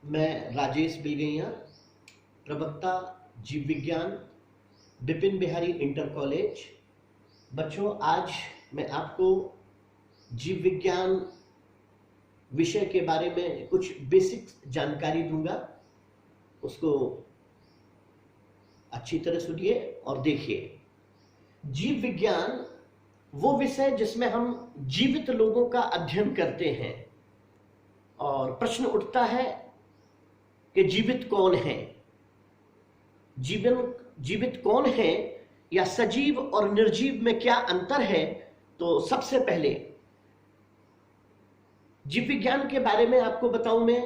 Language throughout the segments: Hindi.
मैं राजेश बिलगैया, प्रवक्ता जीव विज्ञान, विपिन बिहारी इंटर कॉलेज। बच्चों, आज मैं आपको जीव विज्ञान विषय के बारे में कुछ बेसिक जानकारी दूंगा। उसको अच्छी तरह सुनिए और देखिए। जीव विज्ञान वो विषय जिसमें हम जीवित लोगों का अध्ययन करते हैं और प्रश्न उठता है कि जीवित कौन है, जीवित कौन है या सजीव और निर्जीव में क्या अंतर है। तो सबसे पहले जीव विज्ञान के बारे में आपको बताऊं मैं।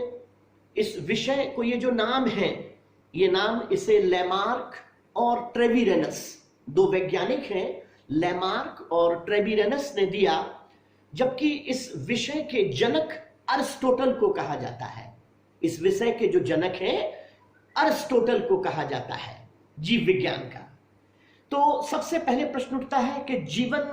इस विषय को, ये जो नाम है, ये नाम इसे लेमार्क और ट्रेविरेनस, दो वैज्ञानिक हैं, लेमार्क और ट्रेविरेनस ने दिया, जबकि इस विषय के जनक अरिस्टोटल को कहा जाता है। इस विषय के जो जनक हैं अरिस्टोटल को कहा जाता है जीव विज्ञान का। तो सबसे पहले प्रश्न उठता है कि जीवन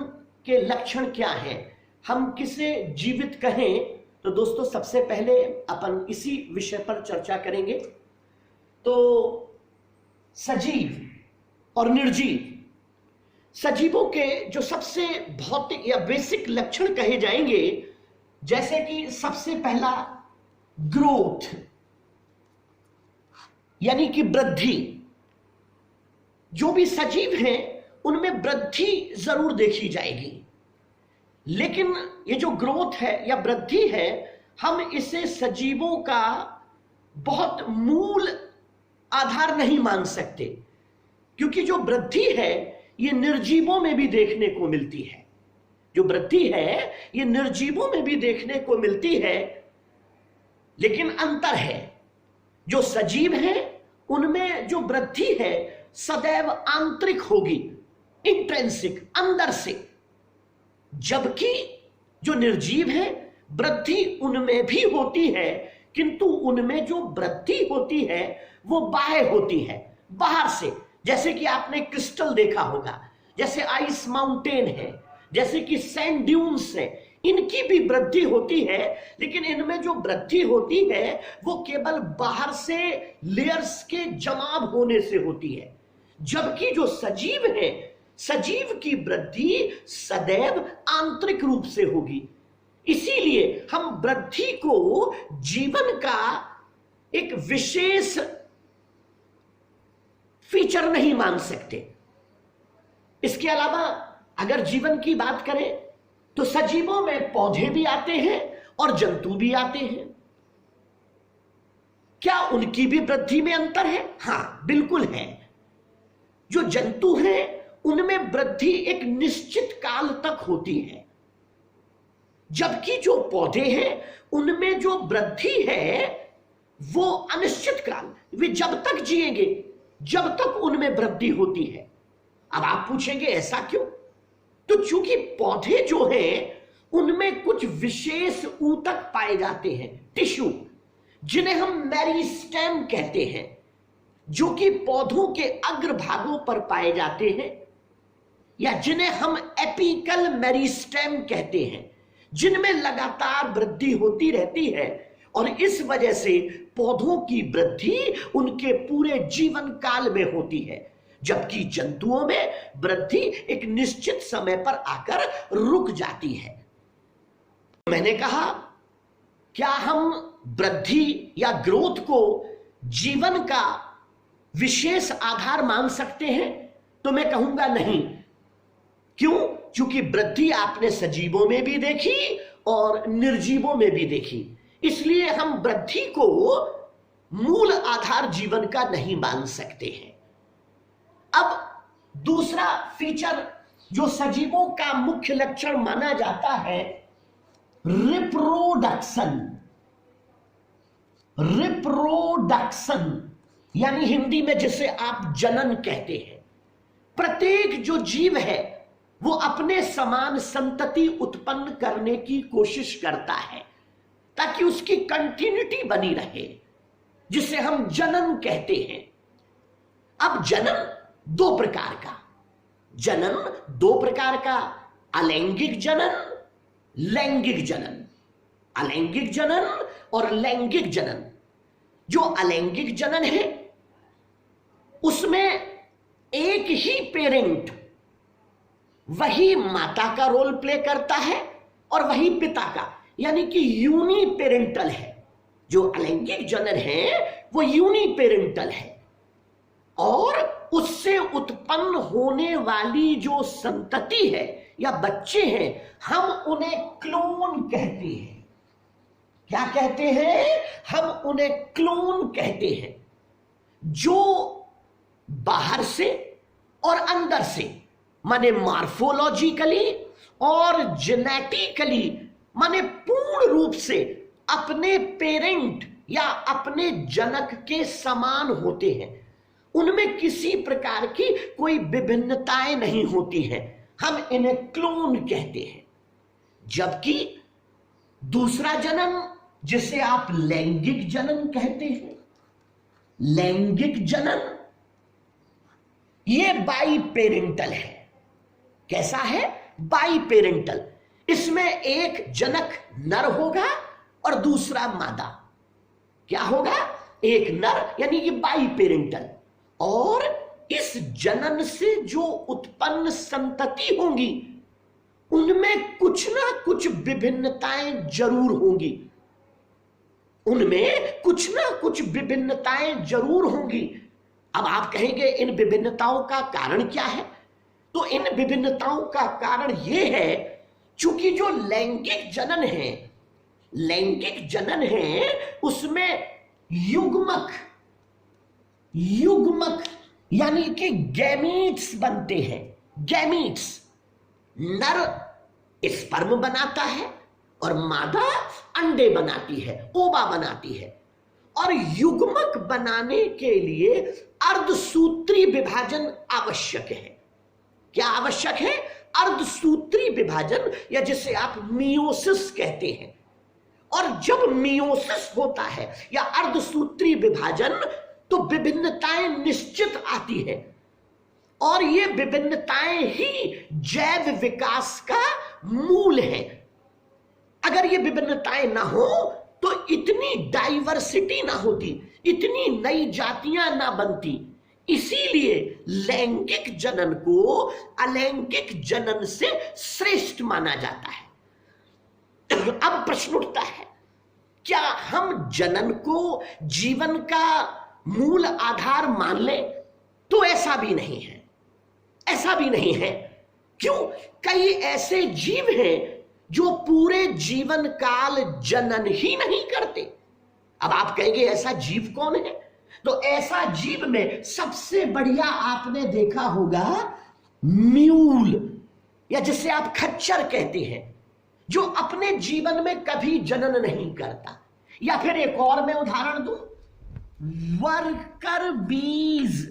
के लक्षण क्या हैं, हम किसे जीवित कहें। तो दोस्तों, सबसे पहले अपन इसी विषय पर चर्चा करेंगे। तो सजीव और निर्जीव, सजीवों के जो सबसे भौतिक या बेसिक लक्षण कहे जाएंगे, जैसे कि सबसे पहला ग्रोथ, यानी कि वृद्धि। जो भी सजीव हैं उनमें वृद्धि जरूर देखी जाएगी, लेकिन ये जो ग्रोथ है या वृद्धि है, हम इसे सजीवों का बहुत मूल आधार नहीं मान सकते, क्योंकि जो वृद्धि है ये निर्जीवों में भी देखने को मिलती है। जो वृद्धि है ये निर्जीवों में भी देखने को मिलती है, लेकिन अंतर है। जो सजीव हैं उनमें जो वृद्धि है सदैव आंतरिक होगी, इंट्रिंसिक, अंदर से, जबकि जो निर्जीव है वृद्धि उनमें भी होती है, किंतु उनमें जो वृद्धि होती है वो बाह्य होती है, बाहर से। जैसे कि आपने क्रिस्टल देखा होगा, जैसे आइस माउंटेन है, जैसे कि सैंड ड्यून्स है, इनकी भी वृद्धि होती है, लेकिन इनमें जो वृद्धि होती है वो केवल बाहर से लेयर्स के जमाव होने से होती है, जबकि जो सजीव है, सजीव की वृद्धि सदैव आंतरिक रूप से होगी। इसीलिए हम वृद्धि को जीवन का एक विशेष फीचर नहीं मान सकते। इसके अलावा अगर जीवन की बात करें तो सजीवों में पौधे भी आते हैं और जंतु भी आते हैं। क्या उनकी भी वृद्धि में अंतर है? हां, बिल्कुल है। जो जंतु हैं उनमें वृद्धि एक निश्चित काल तक होती है, जबकि जो पौधे हैं उनमें जो वृद्धि है वो अनिश्चित काल, वे जब तक जिएंगे जब तक उनमें वृद्धि होती है। अब आप पूछेंगे ऐसा क्यों? तो चूंकि पौधे जो हैं उनमें कुछ विशेष ऊतक पाए जाते हैं, टिश्यू, जिन्हें हम मेरिस्टेम कहते हैं, जो कि पौधों के अग्रभागों पर पाए जाते हैं, या जिन्हें हम एपिकल मेरिस्टेम कहते हैं, जिनमें लगातार वृद्धि होती रहती है। और इस वजह से पौधों की वृद्धि उनके पूरे जीवन काल में होती है, जबकि जंतुओं में वृद्धि एक निश्चित समय पर आकर रुक जाती है। मैंने कहा, क्या हम वृद्धि या ग्रोथ को जीवन का विशेष आधार मान सकते हैं? तो मैं कहूंगा नहीं। क्यों? क्योंकि वृद्धि आपने सजीवों में भी देखी और निर्जीवों में भी देखी, इसलिए हम वृद्धि को मूल आधार जीवन का नहीं मान सकते हैं। अब दूसरा फीचर जो सजीवों का मुख्य लक्षण माना जाता है, रिप्रोडक्शन। रिप्रोडक्शन यानी हिंदी में जिसे आप जनन कहते हैं। प्रत्येक जो जीव है वो अपने समान संतति उत्पन्न करने की कोशिश करता है ताकि उसकी कंटिन्यूटी बनी रहे, जिसे हम जनन कहते हैं। अब जनन दो प्रकार का, अलैंगिक जनन, लैंगिक जनन। अलैंगिक जनन और लैंगिक जनन। जो अलैंगिक जनन है उसमें एक ही पेरेंट वही माता का रोल प्ले करता है और वही पिता का, यानी कि यूनि पेरेंटल है। जो अलैंगिक जनन है वो यूनि पेरेंटल है और उससे उत्पन्न होने वाली जो संतति है या बच्चे हैं हम उन्हें क्लोन कहते हैं। क्या कहते हैं? हम उन्हें क्लोन कहते हैं, जो बाहर से और अंदर से माने मॉर्फोलॉजिकली और जेनेटिकली माने पूर्ण रूप से अपने पेरेंट या अपने जनक के समान होते हैं। उनमें किसी प्रकार की कोई विभिन्नताएं नहीं होती हैं, हम इन्हें क्लोन कहते हैं। जबकि दूसरा जनन जिसे आप लैंगिक जनन कहते हैं, लैंगिक जनन ये बाई पेरेंटल है। कैसा है? By parental. इसमें एक जनक नर होगा और दूसरा मादा। क्या होगा? एक नर, यानी कि बाई पेरेंटल। और इस जनन से जो उत्पन्न संतति होंगी उनमें कुछ ना कुछ विभिन्नताएं जरूर होंगी, उनमें कुछ ना कुछ विभिन्नताएं जरूर होंगी। अब आप कहेंगे इन विभिन्नताओं का कारण क्या है? तो इन विभिन्नताओं का कारण यह है चूंकि जो लैंगिक जनन है, लैंगिक जनन है उसमें युग्मक यानी कि गैमीट्स बनते हैं। गैमीट्स, नर स्पर्म बनाता है और मादा अंडे बनाती है, ओवा बनाती है। और युग्मक बनाने के लिए अर्धसूत्री विभाजन आवश्यक है। क्या आवश्यक है? अर्धसूत्री विभाजन, या जिसे आप मियोसिस कहते हैं। और जब मियोसिस होता है या अर्धसूत्री विभाजन तो विभिन्नताएं निश्चित आती है और ये विभिन्नताएं ही जैव विकास का मूल है। अगर ये विभिन्नताएं ना हो तो इतनी डाइवर्सिटी ना होती, इतनी नई जातियां ना बनती। इसीलिए लैंगिक जनन को अलैंगिक जनन से श्रेष्ठ माना जाता है। अब प्रश्न उठता है, क्या हम जनन को जीवन का मूल आधार मान लें? तो ऐसा भी नहीं है, ऐसा भी नहीं है। क्यों? कई ऐसे जीव हैं जो पूरे जीवन काल जनन ही नहीं करते। अब आप कहेंगे ऐसा जीव कौन है? तो ऐसा जीव में सबसे बढ़िया आपने देखा होगा म्यूल, या जिसे आप खच्चर कहते हैं, जो अपने जीवन में कभी जनन नहीं करता। या फिर एक और मैं उदाहरण दूं, वर्कर बीज,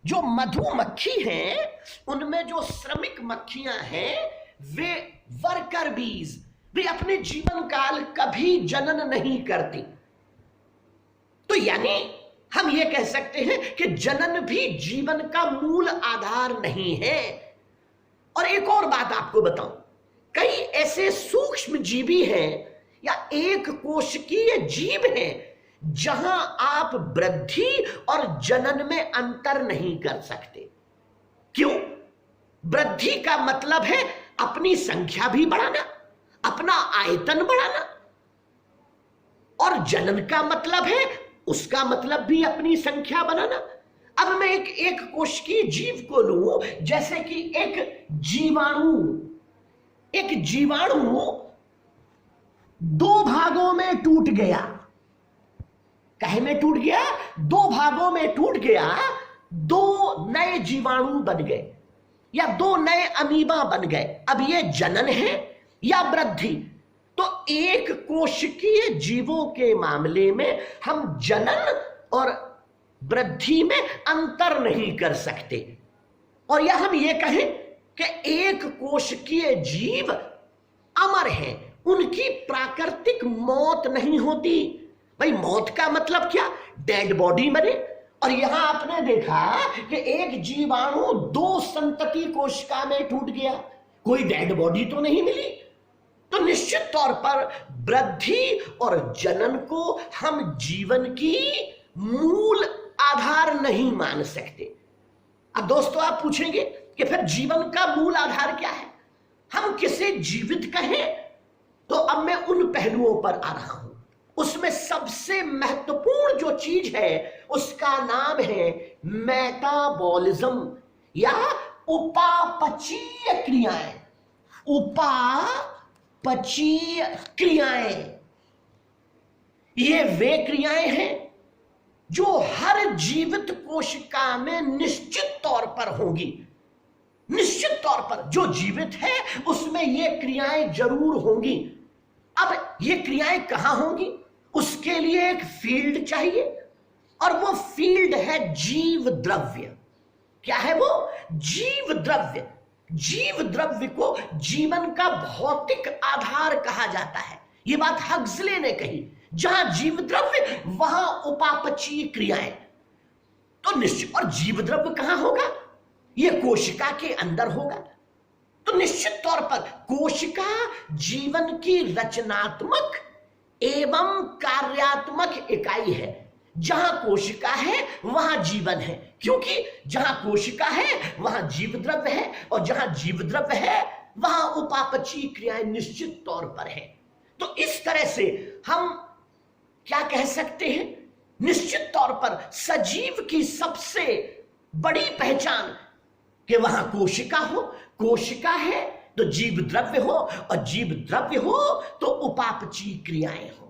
जो मधुमक्खी हैं उनमें जो श्रमिक मक्खियां हैं वे वर्कर बीज, वे अपने जीवन काल कभी जनन नहीं करती। तो यानी हम ये कह सकते हैं कि जनन भी जीवन का मूल आधार नहीं है। और एक और बात आपको बताऊं, कई ऐसे सूक्ष्म जीवी हैं या एक कोशिकीय जीव हैं जहां आप वृद्धि और जनन में अंतर नहीं कर सकते। क्यों? वृद्धि का मतलब है अपनी संख्या भी बढ़ाना, अपना आयतन बढ़ाना, और जनन का मतलब है उसका मतलब भी अपनी संख्या बनाना। अब मैं एक कोशिकीय जीव को लूं, जैसे कि एक जीवाणु दो भागों में टूट गया। काहे में टूट गया? दो भागों में टूट गया, दो नए जीवाणु बन गए या दो नए अमीबा बन गए। अब ये जनन है या वृद्धि? तो एक कोशिकीय जीवों के मामले में हम जनन और वृद्धि में अंतर नहीं कर सकते। और या हम ये कहें कि एक कोशिकीय जीव अमर है, उनकी प्राकृतिक मौत नहीं होती। भाई मौत का मतलब क्या? डेड बॉडी मरे। और यहां आपने देखा कि एक जीवाणु दो संतति कोशिका में टूट गया, कोई डेड बॉडी तो नहीं मिली। तो निश्चित तौर पर वृद्धि और जनन को हम जीवन की मूल आधार नहीं मान सकते। अब दोस्तों आप पूछेंगे कि फिर जीवन का मूल आधार क्या है, हम किसे जीवित कहें? तो अब मैं उन पहलुओं पर आ रहा हूं। उसमें सबसे महत्वपूर्ण जो चीज है उसका नाम है मेटाबॉलिज्म या उपापचयी क्रियाएं। उपापचयी क्रियाएं ये वे क्रियाएं हैं जो हर जीवित कोशिका में निश्चित तौर पर होंगी। निश्चित तौर पर जो जीवित है उसमें ये क्रियाएं जरूर होंगी। अब ये क्रियाएं कहां होंगी, उसके लिए एक फील्ड चाहिए और वो फील्ड है जीव द्रव्य। क्या है वो? जीव द्रव्य। जीव द्रव्य को जीवन का भौतिक आधार कहा जाता है। ये बात हक्सले ने कही, जहां जीव द्रव्य वहां उपापचयी क्रियाएं। तो निश्चित, और जीव द्रव्य कहां होगा? ये कोशिका के अंदर होगा। तो निश्चित तौर पर कोशिका जीवन की रचनात्मक एवं कार्यात्मक इकाई है। जहां कोशिका है वहां जीवन है, क्योंकि जहां कोशिका है वहां जीव द्रव्य है और जहां जीव द्रव्य है वहां उपापचयी क्रियाएं निश्चित तौर पर है। तो इस तरह से हम क्या कह सकते हैं, निश्चित तौर पर सजीव की सबसे बड़ी पहचान कि वहां कोशिका हो, कोशिका है तो जीव द्रव्य हो और जीव द्रव्य हो तो उपापचयी क्रियाएं हो।